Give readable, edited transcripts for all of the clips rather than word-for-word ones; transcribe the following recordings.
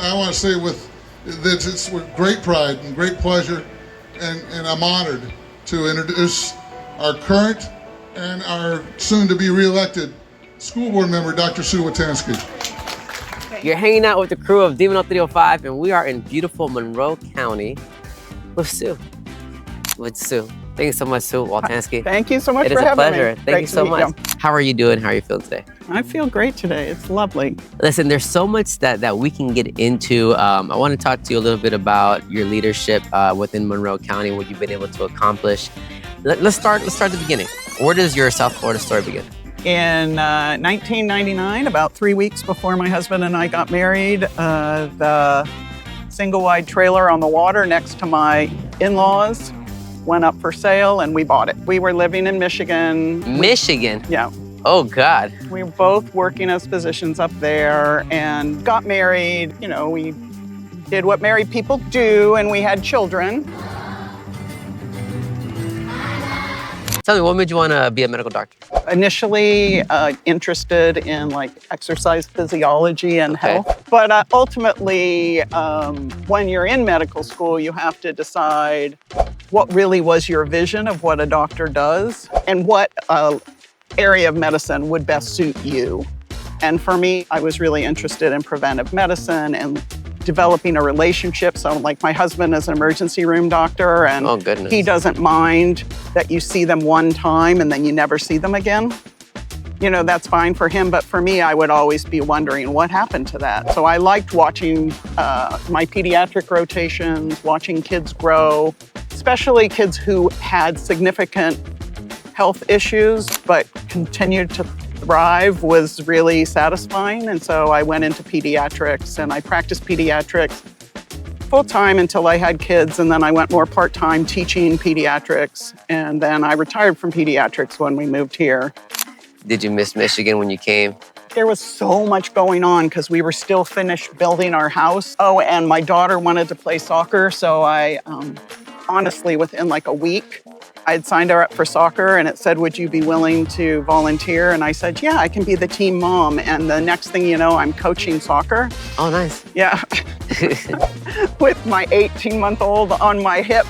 I want to say that it's with great pride and great pleasure, and I'm honored to introduce our current and our soon-to-be re-elected school board member, Dr. Sue Woltanski. You're hanging out with the crew of Demon 305, and we are in beautiful Monroe County with Sue. Thank you so much, Sue Woltanski. Thank you so much for having me. It is a pleasure. Thank you so much. How are you doing? How are you feeling today? I feel great today. It's lovely. Listen, there's so much that we can get into. I want to talk to you a little bit about your leadership within Monroe County, what you've been able to accomplish. Let's start at the beginning. Where does your South Florida story begin? In 1999, about 3 weeks before my husband and I got married, the single-wide trailer on the water next to my in-laws went up for sale, and we bought it. We were living in Michigan. Michigan? Yeah. Oh, God. We were both working as physicians up there and got married. You know, we did what married people do, and we had children. Tell me, what made you want to be a medical doctor? Initially interested in like exercise physiology and health. But ultimately, when you're in medical school, you have to decide what really was your vision of what a doctor does and what area of medicine would best suit you. And for me, I was really interested in preventive medicine and developing a relationship. So like my husband is an emergency room doctor, and oh, goodness. He doesn't mind that you see them one time and then you never see them again. You know, that's fine for him, but for me, I would always be wondering what happened to that. So I liked watching my pediatric rotations, watching kids grow, especially kids who had significant health issues but continued to thrive was really satisfying. And so I went into pediatrics, and I practiced pediatrics full-time until I had kids, and then I went more part-time teaching pediatrics, and then I retired from pediatrics when we moved here. Did you miss Michigan when you came? There was so much going on because we were still finished building our house. Oh, and my daughter wanted to play soccer, so I honestly, within like a week, I had signed her up for soccer, and it said, would you be willing to volunteer? And I said, yeah, I can be the team mom. And the next thing you know, I'm coaching soccer. Oh, nice. Yeah. With my 18-month-old on my hip,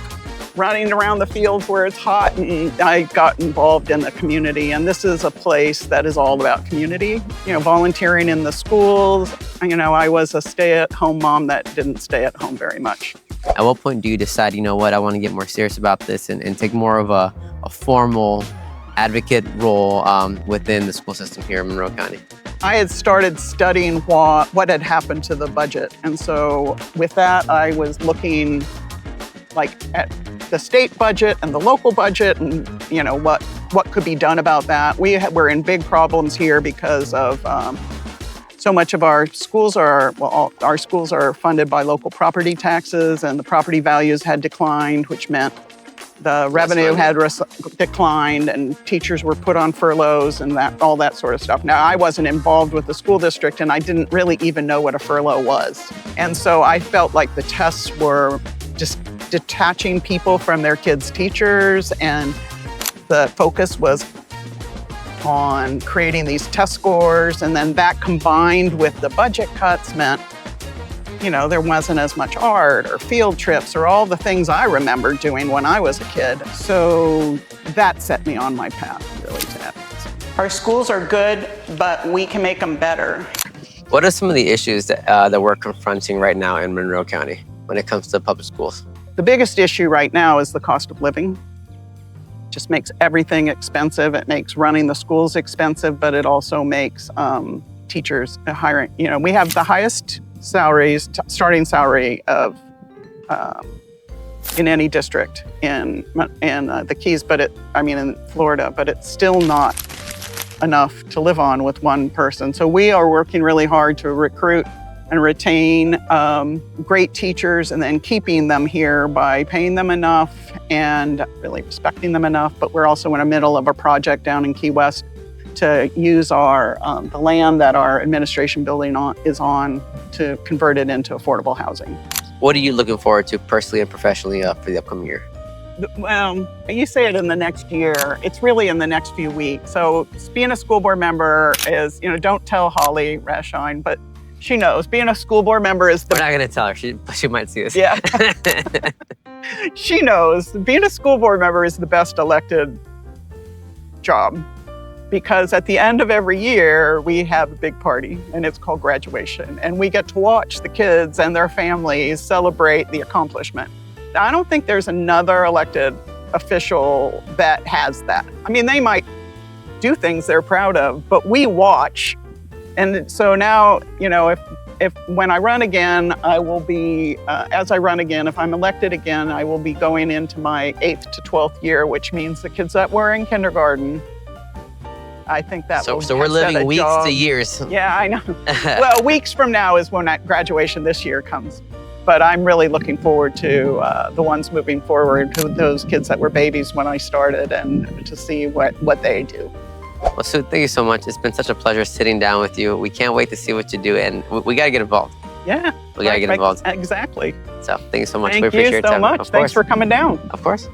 running around the fields where it's hot. And I got involved in the community. And this is a place that is all about community. You know, volunteering in the schools. You know, I was a stay-at-home mom that didn't stay at home very much. At what point do you decide, you know what, I want to get more serious about this and take more of a formal advocate role within the school system here in Monroe County? I had started studying what had happened to the budget. And so with that, I was looking like at the state budget and the local budget and, you know, what could be done about that. We're in big problems here because of so much of our schools our schools are funded by local property taxes, and the property values had declined, which meant the revenue had declined, and teachers were put on furloughs and all that sort of stuff. Now, I wasn't involved with the school district, and I didn't really even know what a furlough was. And so I felt like the tests were just detaching people from their kids' teachers, and the focus was on creating these test scores, and then that combined with the budget cuts meant, you know, there wasn't as much art or field trips or all the things I remember doing when I was a kid. So that set me on my path, really, to advocacy. Our schools are good, but we can make them better. What are some of the issues that we're confronting right now in Monroe County when it comes to public schools? The biggest issue right now is the cost of living. Just makes everything expensive. It makes running the schools expensive, but it also makes teachers hiring. You know, we have the highest salaries, starting salary of in any district in the Keys, in Florida, but it's still not enough to live on with one person. So we are working really hard to recruit and retain great teachers, and then keeping them here by paying them enough and really respecting them enough. But we're also in the middle of a project down in Key West to use the land that our administration building is on to convert it into affordable housing. What are you looking forward to personally and professionally for the upcoming year? Well, you say it in the next year. It's really in the next few weeks. So being a school board member is, you know, don't tell Holly Rashine, but She knows. Being a school board member is We're the not gonna tell her. She might see this. yeah. She knows. Being a school board member is the best elected job because at the end of every year we have a big party and it's called graduation, and we get to watch the kids and their families celebrate the accomplishment. I don't think there's another elected official that has that. I mean, they might do things they're proud of, but we watch. And so now, you know, if when I run again, I will be, as I run again, if I'm elected again, I will be going into my 8th to 12th year, which means the kids that were in kindergarten, I think that will So we're set living a weeks job. to years. Yeah, I know. Well, weeks from now is when that graduation this year comes. But I'm really looking forward to the ones moving forward, to those kids that were babies when I started, and to see what they do. Well, Sue, thank you so much. It's been such a pleasure sitting down with you. We can't wait to see what you do, and we got to get involved. Yeah. We got to get involved. Exactly. So thank you so much. Thank we appreciate you your so time. much. Of Thanks course. for coming down. Of course.